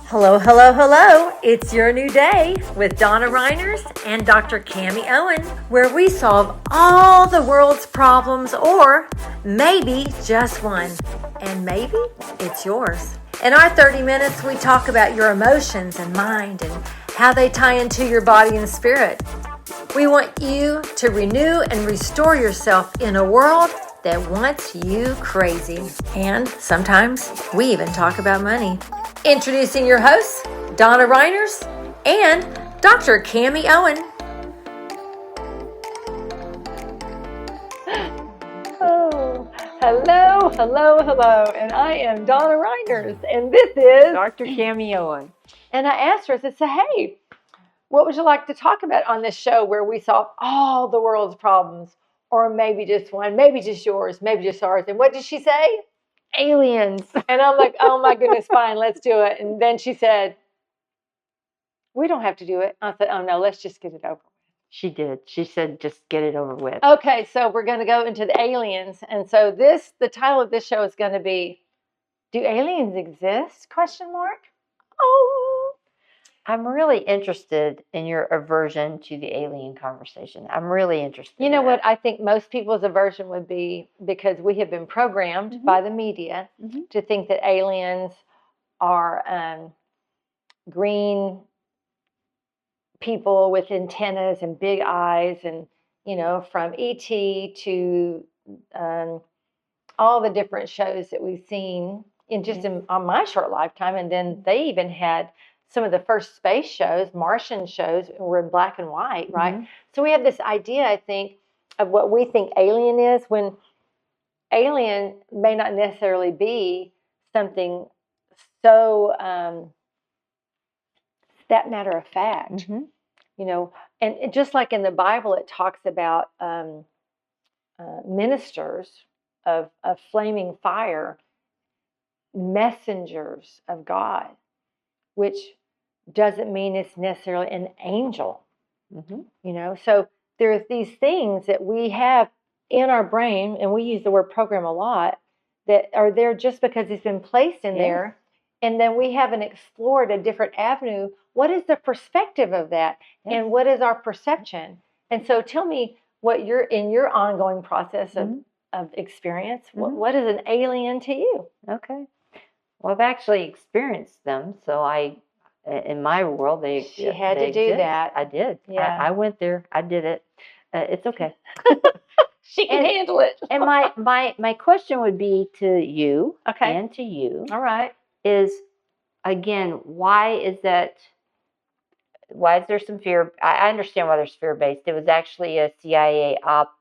Hello, hello, hello. It's your new day with Donna Reiners and Dr. Cami Owen, where we solve all the world's problems, or maybe just one. And maybe it's yours. In our 30 minutes, we talk about your emotions and mind and how they tie into your body and spirit. We want you to renew and restore yourself in a world that wants you crazy. And sometimes we even talk about money. Introducing your hosts, Donna Reiners and Dr. Cami Owen. Oh, hello, hello, hello. And I am Donna Reiners. And this is Dr. Cami Owen. And I asked her, I said, hey, what would you like to talk about on this show where we solve all the world's problems? Or maybe just one, maybe just yours, maybe just ours. And what did she say? Aliens. And I'm like, oh my goodness, fine, let's do it. And then she said, we don't have to do it. I said, oh no, let's just get it over with. She did. She said, just get it over with. Okay, so we're going to go into the aliens. And so the title of this show is going to be, do aliens exist? Question mark. Oh. I'm really interested in your aversion to the alien conversation. I'm really interested. You know what? I think most people's aversion would be because we have been programmed by the media to think that aliens are green people with antennas and big eyes, and from ET to all the different shows that we've seen on my short lifetime. And then they even had some of the first space shows, Martian shows, were in black and white, right? So we have this idea, I think, of what we think alien is, when alien may not necessarily be something so that matter of fact, and just like in the Bible, it talks about ministers of flaming fire, messengers of God, which doesn't mean it's necessarily an angel, So there's these things that we have in our brain, and we use the word program a lot, that are there just because it's been placed in there, and then we haven't explored a different avenue. What is the perspective of that, and what is our perception? And so tell me what you're in your ongoing process of experience. What is an alien to you? Okay. Well, I've actually experienced them, so in my world, She had to do that. I did. Yeah. I went there. I did it. It's okay. She can handle it. And my question would be to you, and to you. All right. Is, again, why is there some fear? I understand why there's fear-based. It was actually a CIA op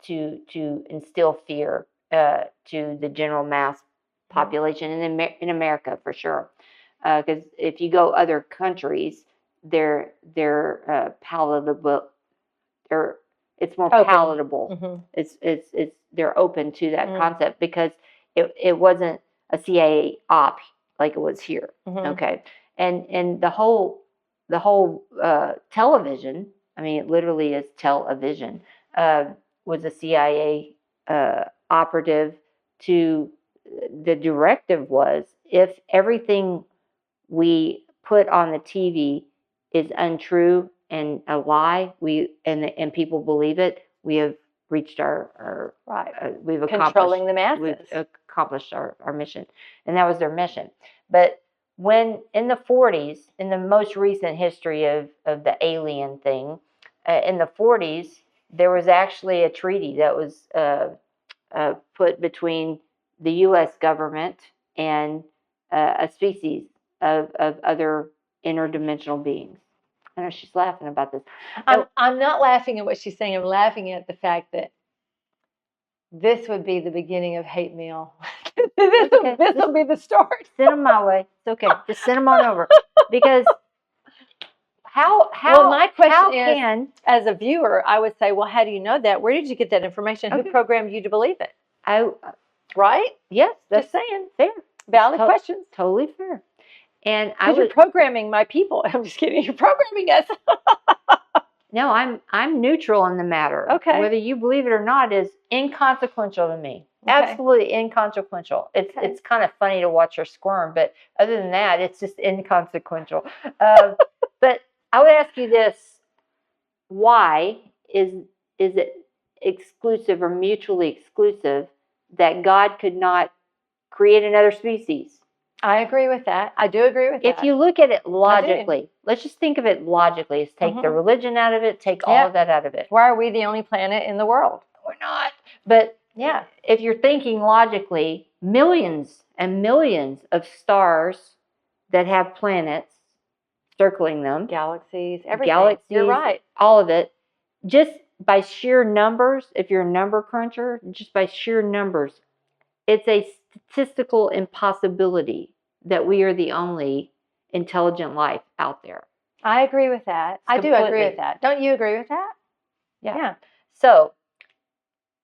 to instill fear to the general mass population in America, for sure. Because if you go other countries, they're palatable. It's more palatable. It's they're open to that concept, because it wasn't a CIA op like it was here. Okay, and the whole television. I mean, it literally is television. Was a CIA operative. The directive was, if everything we put on the TV is untrue and a lie, and people believe it, we have reached our we've controlling the masses. We've accomplished our mission, and that was their mission. But when in the 40s, in the most recent history of the alien thing, in the 40s, there was actually a treaty that was put between the U.S. government and a species of other interdimensional beings. I know she's laughing about this. I'm not laughing at what she's saying. I'm laughing at the fact that this would be the beginning of hate mail. This will be the start. Send them my way. It's okay. Just send them on over. Because my question is, as a viewer, I would say, well, how do you know that? Where did you get that information? Who programmed you to believe it? Right? Yes. Just saying. Fair. Valid questions. Totally fair. And you're programming my people. I'm just kidding. You're programming us. No, I'm neutral in the matter. Okay. Whether you believe it or not is inconsequential to me. Okay. Absolutely inconsequential. It's kind of funny to watch her squirm, but other than that, it's just inconsequential. But I would ask you this: why is it exclusive or mutually exclusive that God could not create another species? I agree with that. I do agree with that. If you look at it logically, let's just think of it logically. Let's take the religion out of it, take all of that out of it. Why are we the only planet in the world? We're not. But yeah, if you're thinking logically, millions and millions of stars that have planets circling them, Galaxies, everything. galaxies, You're right. all of it, just by sheer numbers, if you're a number cruncher, just by sheer numbers, it's a statistical impossibility that we are the only intelligent life out there. I agree with that. I do agree with that. Don't you agree with that? Yeah. So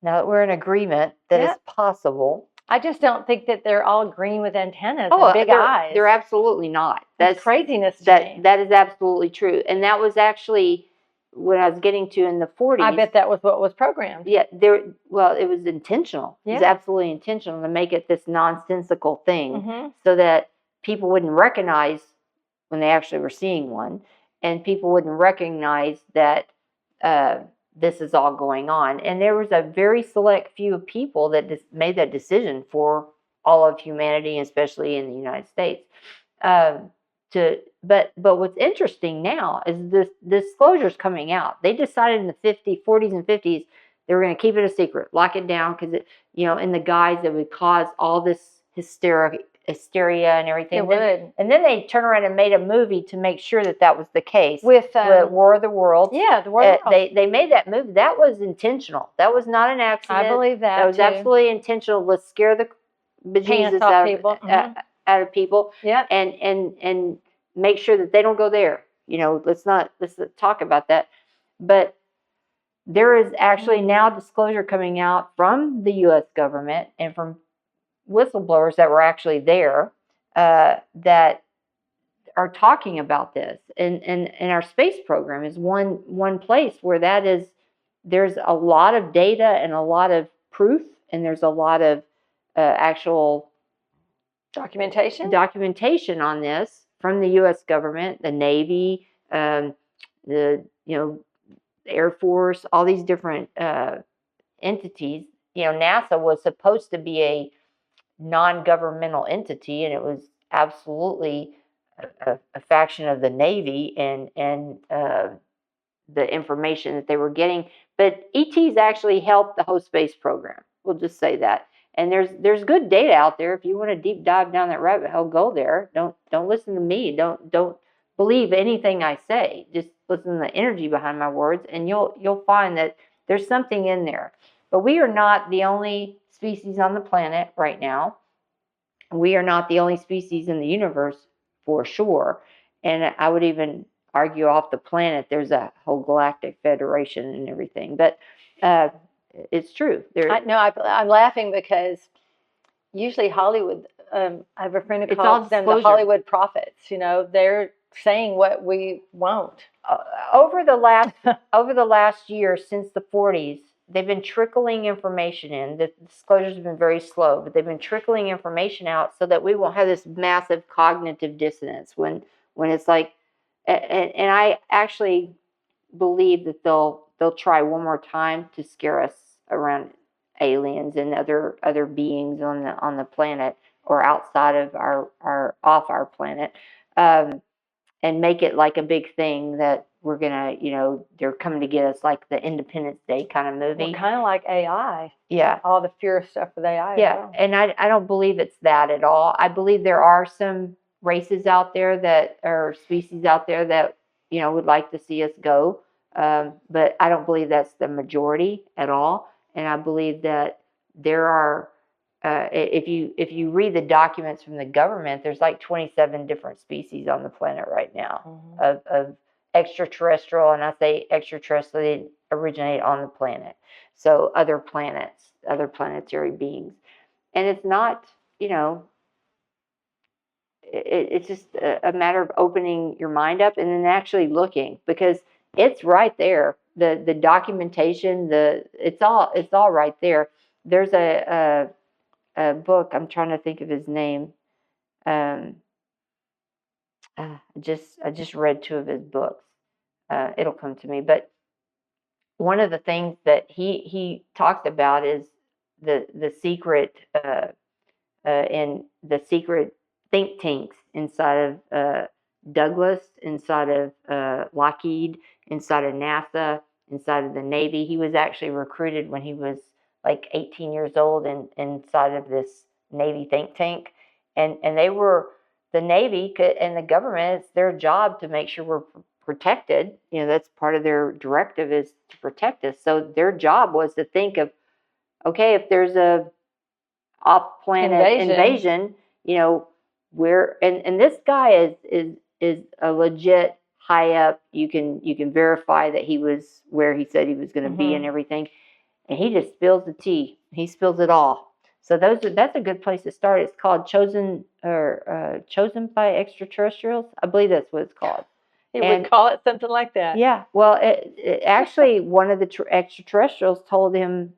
now that we're in agreement that it's possible. I just don't think that they're all green with antennas and big eyes. They're absolutely not. That's craziness to me. That is absolutely true. And that was actually what I was getting to in the 40s. I bet that was what was programmed. Yeah, it was intentional. Yeah. It was absolutely intentional to make it this nonsensical thing so that people wouldn't recognize when they actually were seeing one, and people wouldn't recognize that this is all going on. And there was a very select few of people that made that decision for all of humanity, especially in the United States. But what's interesting now is this disclosure's coming out. They decided in the 40s and 50s they were going to keep it a secret, lock it down, because in the guise that would cause all this hysteria and everything. It would. And then they turned around and made a movie to make sure that was the case. With War of the Worlds. Yeah, the War of the Worlds. They made that movie. That was intentional. That was not an accident. I believe that. That was absolutely intentional. Let's scare the bejesus out of people. Yeah. And make sure that they don't go there. Let's not talk about that. But there is actually now disclosure coming out from the U.S. government and from whistleblowers that were actually there that are talking about this. And our space program is one place where there's a lot of data and a lot of proof, and there's a lot of actual documentation on this from the U.S. government, the Navy, the Air Force, all these different entities. NASA was supposed to be a non-governmental entity, and it was absolutely a faction of the Navy and the information that they were getting. But ETs actually helped the whole space program. We'll just say that. And there's good data out there. If you want to deep dive down that rabbit hole, go there. Don't listen to me. Don't believe anything I say. Just listen to the energy behind my words, and you'll find that there's something in there. But we are not the only species on the planet right now. We are not the only species in the universe for sure. And I would even argue off the planet, there's a whole galactic federation and everything. But it's true. I'm laughing because usually Hollywood, I have a friend who calls them the Hollywood prophets. They're saying what we won't. Over the last year, since the 40s, they've been trickling information in. The disclosures have been very slow, but they've been trickling information out so that we won't have this massive cognitive dissonance when it's like. And I actually believe that they'll try one more time to scare us around aliens and other beings on the planet or outside of off our planet, and make it like a big thing that we're gonna, they're coming to get us, like the Independence Day kind of movie. Well, kind of like AI. Yeah. All the fear stuff with AI. Yeah, well. And I don't believe it's that at all. I believe there are some races out there or species out there that would like to see us go, but I don't believe that's the majority at all. And I believe that there are, if you read the documents from the government, there's like 27 different species on the planet right now of extraterrestrial, and I say extraterrestrial, they originate on the planet. So other planets, other planetary beings. And it's not, it's just a matter of opening your mind up and then actually looking, because It's right there. The documentation, it's all right there. There's a book. I'm trying to think of his name. I just read 2 of his books. It'll come to me. But one of the things that he talked about is the secret and the secret think tanks inside of Douglas, inside of Lockheed, inside of NASA, inside of the Navy. He was actually recruited when he was like 18 years old inside of this Navy think tank. And they were, the Navy and the government, it's their job to make sure we're protected. That's part of their directive, is to protect us. So their job was to think of, okay, if there's a off-planet invasion, where, and this guy is a legit high up. You can verify that he was where he said he was going to be and everything. And he just spills the tea. He spills it all. So that's a good place to start. It's called Chosen by Extraterrestrials. I believe that's what it's called. You would call it something like that. Yeah. Well, it actually, one of the extraterrestrials told him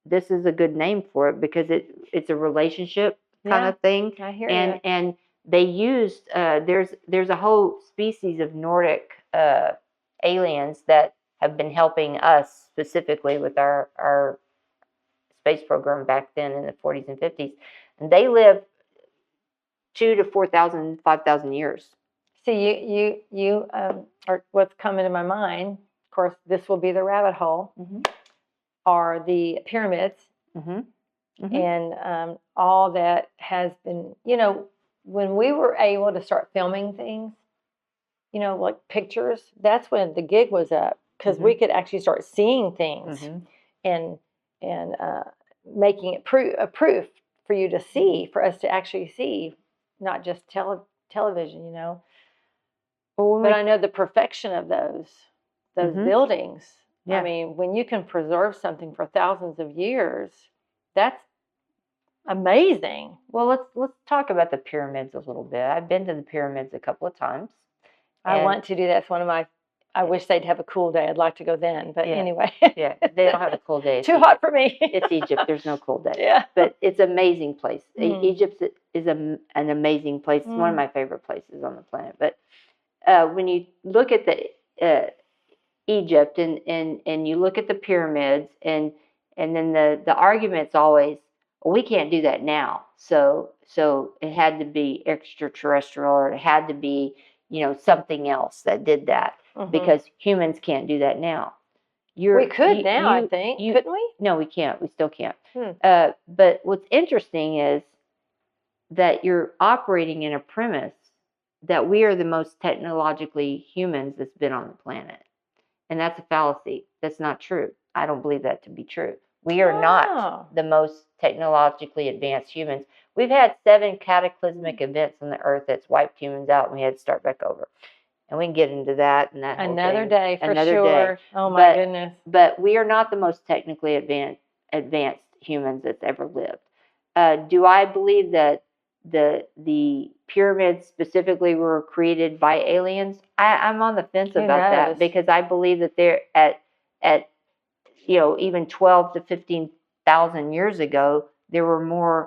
this is a good name for it because it's a relationship kind of thing. I hear you. And they used there's a whole species of Nordic aliens that have been helping us specifically with our space program back then in the 40s and 50s, and they live 2,000 to 4,000, 5,000 years. See, you are what's coming to my mind. Of course, this will be the rabbit hole. Are the pyramids and all that has been, when we were able to start filming things, like pictures, that's when the gig was up, because we could actually start seeing things and making it a proof for you to see, for us to actually see, not just television, But I know the perfection of those buildings. Yeah. I mean, when you can preserve something for thousands of years, that's amazing. Well, let's talk about the pyramids a little bit. I've been to the pyramids a couple of times. I want to do that. It's one of my. I wish they'd have a cool day. I'd like to go then, but anyway. Yeah, they don't have a cool day. Too hot for me. It's Egypt. There's no cool day. Yeah, but it's an amazing place. Egypt is an amazing place. It's one of my favorite places on the planet. But when you look at the Egypt and you look at the pyramids and then the argument's always, well, we can't do that now. So it had to be extraterrestrial, or it had to be something else that did that, because humans can't do that now. We could now, I think. Couldn't we? No, we can't. We still can't. But what's interesting is that you're operating in a premise that we are the most technologically humans that's been on the planet. And that's a fallacy. That's not true. I don't believe that to be true. We are not the most technologically advanced humans. We've had 7 cataclysmic events on the earth that's wiped humans out, and we had to start back over. And we can get into that and that. Another day, for Another sure. Day. Oh my goodness. But we are not the most technically advanced humans that's ever lived. Do I believe that the pyramids specifically were created by aliens? I'm on the fence about that, because I believe that they're at even 12 to 15,000 years ago, we were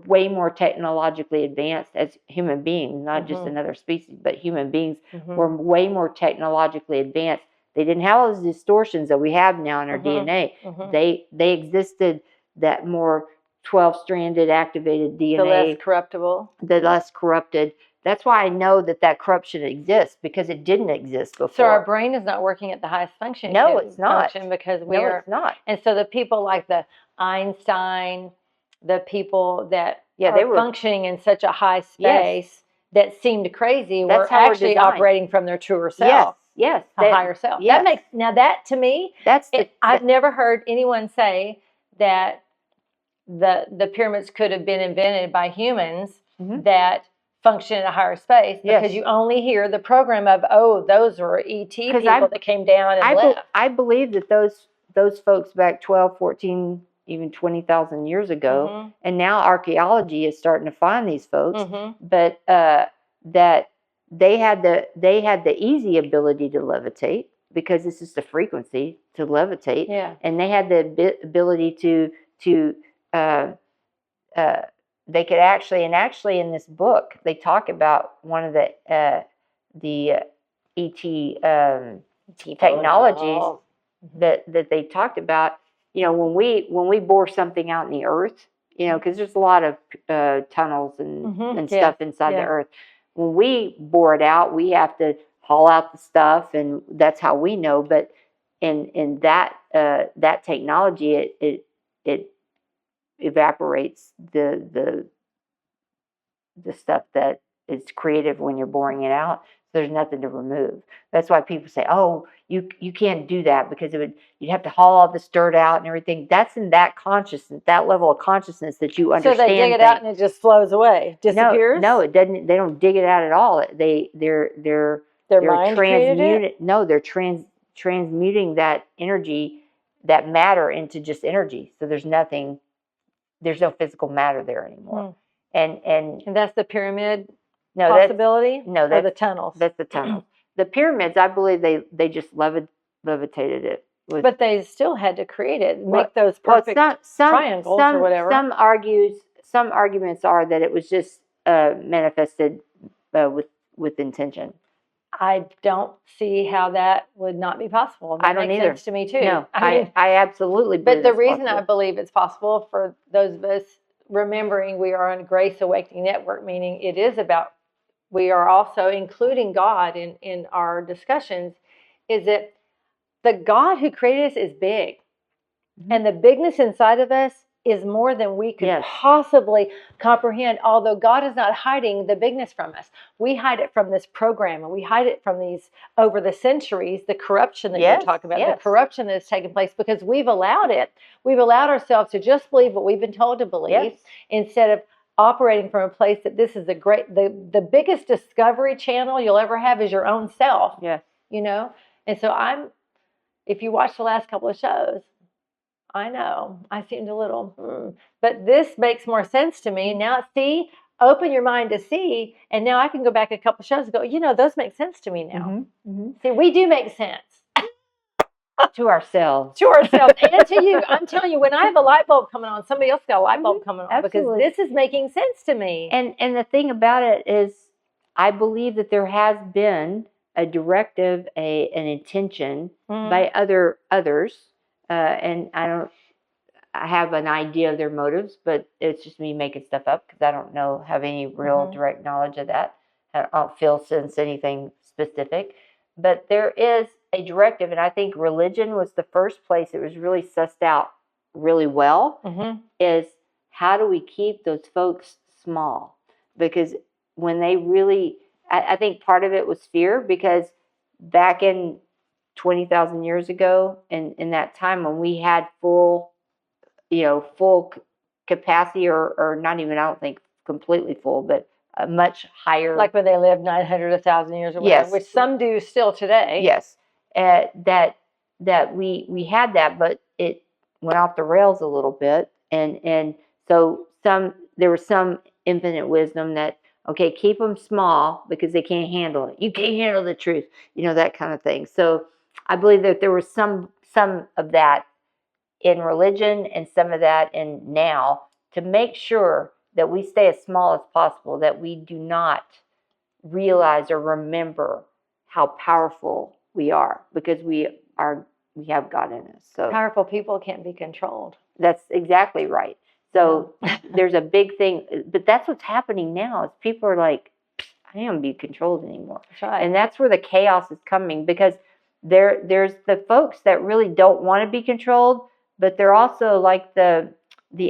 way more technologically advanced as human beings, not just another species, but human beings were way more technologically advanced. They didn't have all those distortions that we have now in our DNA. They existed, that more 12-stranded activated DNA. The less corrupted. That's why I know that corruption exists, because it didn't exist before. So our brain is not working at the highest function. No, it's not. Because it's not. And so the people like the Einstein, the people that they were functioning in such a high space that seemed crazy, were actually operating from their truer self. Yes. A higher self. Yes. That to me, I've never heard anyone say that the pyramids could have been invented by humans that function in a higher space, because you only hear the program of, those were ET people that came down and left. I believe that those folks back 12, 14, even 20,000 years ago, and now archaeology is starting to find these folks, but that they had the easy ability to levitate because this is the frequency to levitate, and they had the ability to they could actually in this book they talk about one of the ET technologies that they talked about. When we bore something out in the earth, because there's a lot of tunnels and stuff inside the earth. When we bore it out, we have to haul out the stuff, and that's how we know. But in that technology, it evaporates the stuff that is creative when you're boring it out. There's nothing to remove. That's why people say, "Oh, you can't do that because you'd have to haul all this dirt out and everything." That's in that consciousness, that level of consciousness that you understand. So they dig it out and it just flows away, disappears. No, it doesn't. They don't dig it out at all. They're mind created it? No, they're transmuting that energy, that matter, into just energy. So there's nothing. There's no physical matter there anymore. And that's the pyramid possibility? That's the tunnels. That's the tunnels. The pyramids, I believe they just levitated it. But they still had to create it, make those perfect triangles or whatever. Some arguments are that it was just manifested with intention. I don't see how that would not be possible. That I don't makes either. Sense to me too. No, I absolutely believe. But the reason I believe it's possible, for those of us remembering we are on Grace Awakening Network, meaning it is about, we are also including God in our discussions, is that the God who created us is big. Mm-hmm. And the bigness inside of us is more than we could possibly comprehend, although God is not hiding the bigness from us. We hide it from this program, and we hide it from these, over the centuries, the corruption that you're talking about, the corruption that has taken place, because we've allowed it. We've allowed ourselves to just believe what we've been told to believe, instead of operating from a place that this is the biggest discovery channel you'll ever have is your own self. Yes. And so if you watch the last couple of shows, I know I seemed a little, but this makes more sense to me now. See, open your mind to see, and now I can go back a couple of shows and go, those make sense to me now. Mm-hmm. See, we do make sense to ourselves, and to you. I'm telling you, when I have a light bulb coming on, somebody else got a light bulb coming on, because this is making sense to me. And the thing about it is, I believe that there has been a directive, an intention by others. And I have an idea of their motives, but it's just me making stuff up because I don't have any real direct knowledge of that. I don't sense anything specific, but there is a directive, and I think religion was the first place it was really sussed out really well. Is how do we keep those folks small? Because when they really, I think part of it was fear, because back in 20,000 years ago, in that time when we had full capacity, or not even, I don't think completely full, but a much higher. Like when they lived 900, 1,000 years or whatever, which some do still today. Yes. That we had that, but it went off the rails a little bit. And so there was some infinite wisdom that, okay, keep them small because they can't handle it. You can't handle the truth, that kind of thing. So I believe that there was some of that in religion, and some of that in now, to make sure that we stay as small as possible, that we do not realize or remember how powerful we are, because we have God in us. So powerful people can't be controlled. That's exactly right. So there's a big thing, but that's what's happening now, is people are like, I don't be controlled anymore. That's right. And that's where the chaos is coming, because there's the folks that really don't want to be controlled, but they're also like the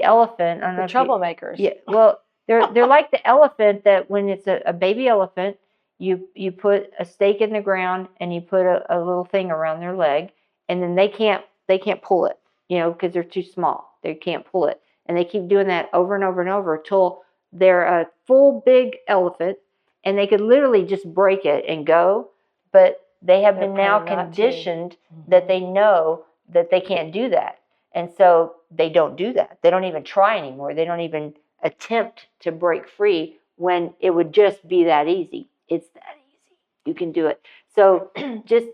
elephant. The troublemakers. Well, they're like the elephant that when it's a baby elephant, you put a stake in the ground and you put a little thing around their leg, and then they can't pull it, because they're too small. They can't pull it. And they keep doing that over and over and over until they're a full big elephant, and they could literally just break it and go. But they're been now conditioned that they know that they can't do that. And so they don't do that. They don't even try anymore. They don't even attempt to break free when it would just be that easy. It's that You can do it. So just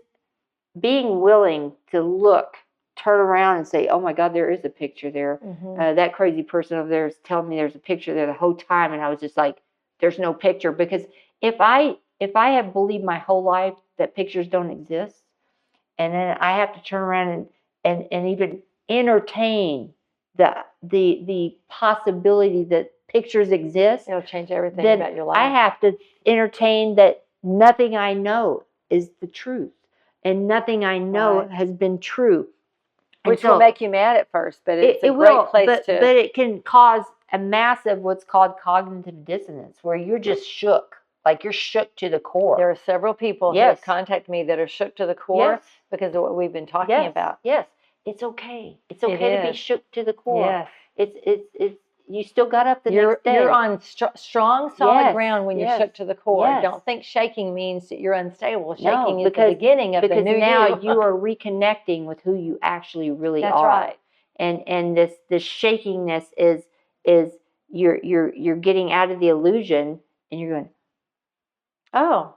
being willing to look, turn around and say, oh my God, there is a picture there. That crazy person over there is telling me there's a picture there the whole time. And I was just like, there's no picture. Because if I have believed my whole life that pictures don't exist, and then I have to turn around and even entertain the possibility that pictures exist, It'll change everything then about your life. I have to entertain that nothing I know is the truth, and nothing I know has been true. Which will make you mad at first, but it's a great place to. But it can cause a massive, what's called cognitive dissonance, where you're just shook. Like you're shook to the core. There are several people who have contacted me that are shook to the core because of what we've been talking about. Yes, it's okay. It's okay to be shook to the core. Yes, it's. You still got up the next day. You're on strong, solid ground when you're shook to the core. Yes. Don't think shaking means that you're unstable. Shaking No, is the beginning of the new because now you. you are reconnecting with who you actually really That's are. right. And this shakingness is you're getting out of the illusion, and you're going, oh,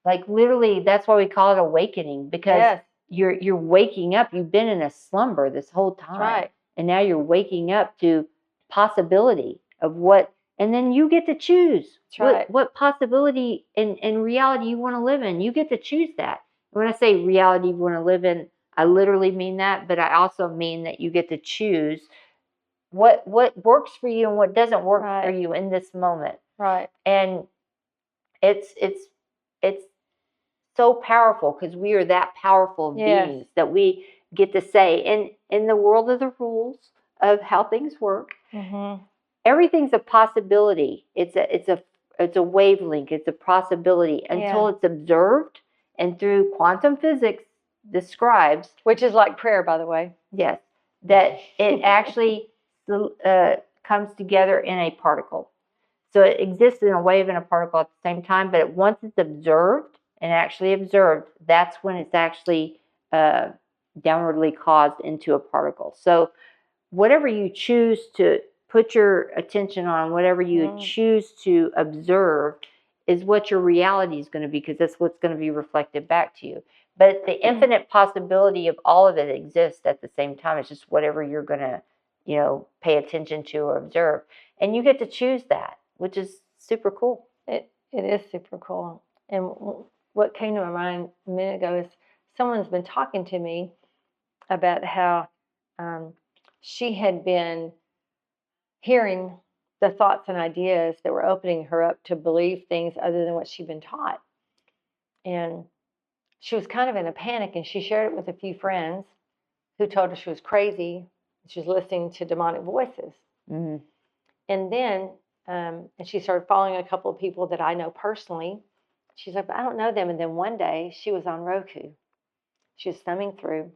like literally, that's why we call it awakening, because you're waking up. You've been in a slumber this whole time, right? And now you're waking up to possibility of what, and then you get to choose what possibility and reality you want to live in. You get to choose that. When I say reality you want to live in, I literally mean that, but I also mean that you get to choose what works for you and what doesn't work for you in this moment. Right. And it's so powerful, because we are that powerful beings that we get to say in the world of the rules of how things work. Everything's a possibility. It's a wavelength. It's a possibility until it's observed, and through quantum physics describes, which is like prayer, by the way. Yes, that it actually comes together in a particle. So it exists in a wave and a particle at the same time, but once it's observed and actually observed, that's when it's actually downwardly caused into a particle. So whatever you choose to put your attention on, whatever you choose to observe, is what your reality is going to be, because that's what's going to be reflected back to you. But the infinite possibility of all of it exists at the same time. It's just whatever you're going to, pay attention to or observe. And you get to choose that, which is super cool. It is super cool. And what came to my mind a minute ago is someone's been talking to me about how she had been hearing the thoughts and ideas that were opening her up to believe things other than what she'd been taught. And she was kind of in a panic, and she shared it with a few friends who told her she was crazy. She was listening to demonic voices. And then and she started following a couple of people that I know personally. She's like, but I don't know them. And then one day she was on ROKU. She was thumbing through,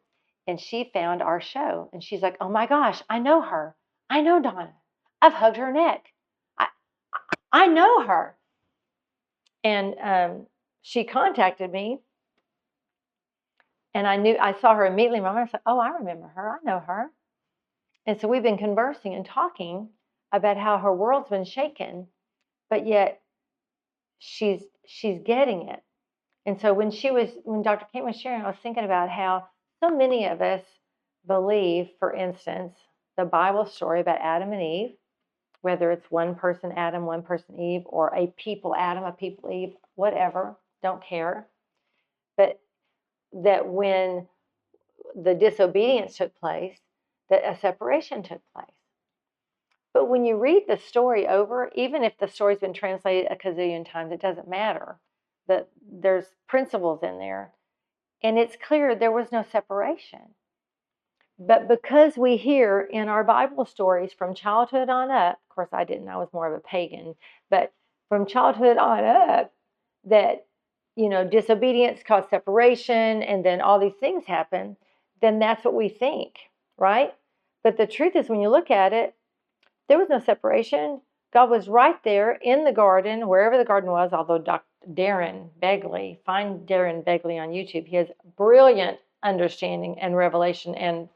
and she found our show. And she's like, oh my gosh, I know her. I know Donna. I've hugged her neck. I know her. And she contacted me, and I saw her immediately. My mom said, oh, I remember her. I know her. And so we've been conversing and talking about how her world's been shaken, but yet she's getting it. And so when Dr. Kate was sharing, I was thinking about how so many of us believe, for instance, the Bible story about Adam and Eve, whether it's one person Adam, one person Eve, or a people Adam, a people Eve, whatever, don't care. But that when the disobedience took place, that a separation took place. But when you read the story over, even if the story's been translated a gazillion times, it doesn't matter. That there's principles in there. And it's clear there was no separation. But because we hear in our Bible stories from childhood on up, of course I didn't, I was more of a pagan, but from childhood on up, that, disobedience caused separation, and then all these things happen, then that's what we think, right? But the truth is, when you look at it, there was no separation. God was right there in the garden, wherever the garden was, although Dr. Darren Begley, find Darren Begley on YouTube. He has brilliant understanding and revelation and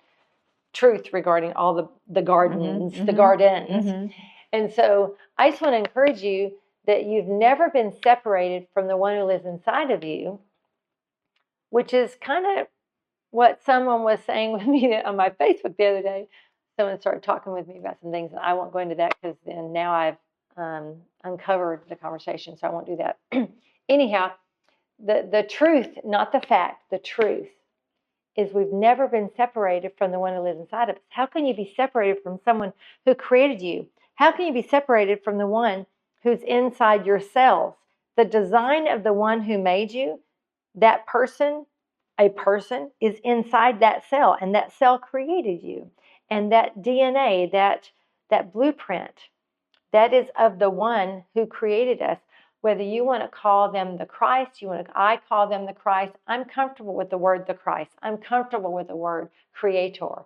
truth regarding all the gardens, the gardens. And so I just want to encourage you that you've never been separated from the one who lives inside of you, which is kind of what someone was saying with me on my Facebook the other day. Someone started talking with me about some things, and I won't go into that because then now I've uncovered the conversation, so I won't do that. Anyhow, the truth, not the fact, the truth is we've never been separated from the one who lives inside of us. How can you be separated from someone who created you? How can you be separated from the one who's inside your cells? The design of the one who made you, that person, a person, is inside that cell, and that cell created you. And that DNA, that blueprint, that is of the one who created us. Whether you want to call them the Christ, I call them the Christ. I'm comfortable with the word the Christ. I'm comfortable with the word creator.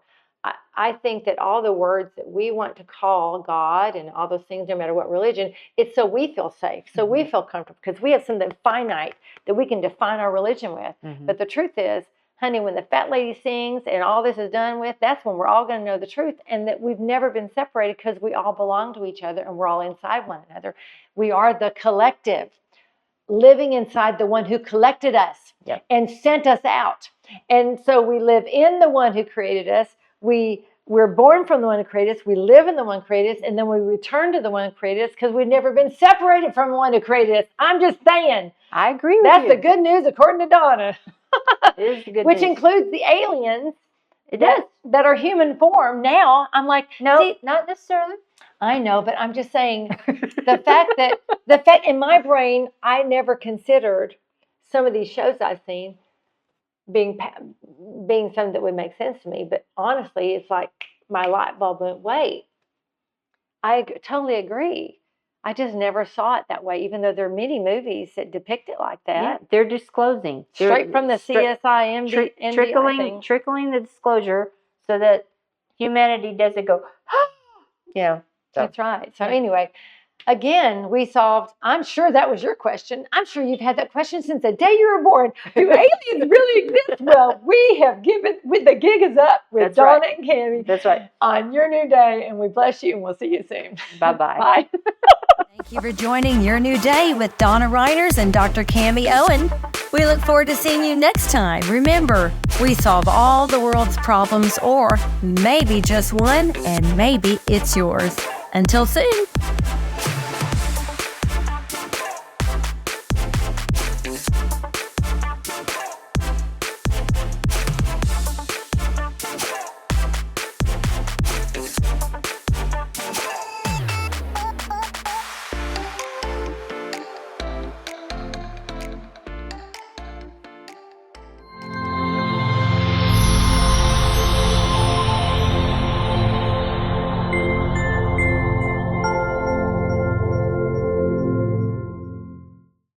I think that all the words that we want to call God and all those things, no matter what religion, it's so we feel safe, so we feel comfortable, because we have something finite that we can define our religion with. But the truth is, honey, when the fat lady sings and all this is done with, that's when we're all going to know the truth, and that we've never been separated because we all belong to each other and we're all inside one another. We are the collective, living inside the one who collected us and sent us out. And so we live in the one who created us. We're born from the one who created us. We live in the one who created us, and then we return to the one who created us because we've never been separated from the one who created us. I'm just saying. I agree with you. That's the good news according to Donna. It is the good Which news. includes the aliens. It does. That are human form. Now, I'm like, no, see, not necessarily. I know, but I'm just saying the fact in my brain, I never considered some of these shows I've seen being something that would make sense to me. But honestly, it's like my light bulb went, wait, I totally agree. I just never saw it that way, even though there are many movies that depict it like that. Yeah, they're disclosing. Straight from the CSI MD trickling the disclosure so that humanity doesn't go, So. That's right. So anyway, again, we solved, I'm sure that was your question. I'm sure you've had that question since the day you were born. Do aliens really exist? Well, we have the gig is up with Donna and Cammie. That's right. On your new day, and we bless you, and we'll see you soon. Bye-bye. Bye. Thank you for joining Your New Day with Donna Reiners and Dr. Cammie Owen. We look forward to seeing you next time. Remember, we solve all the world's problems, or maybe just one, and maybe it's yours. Until soon.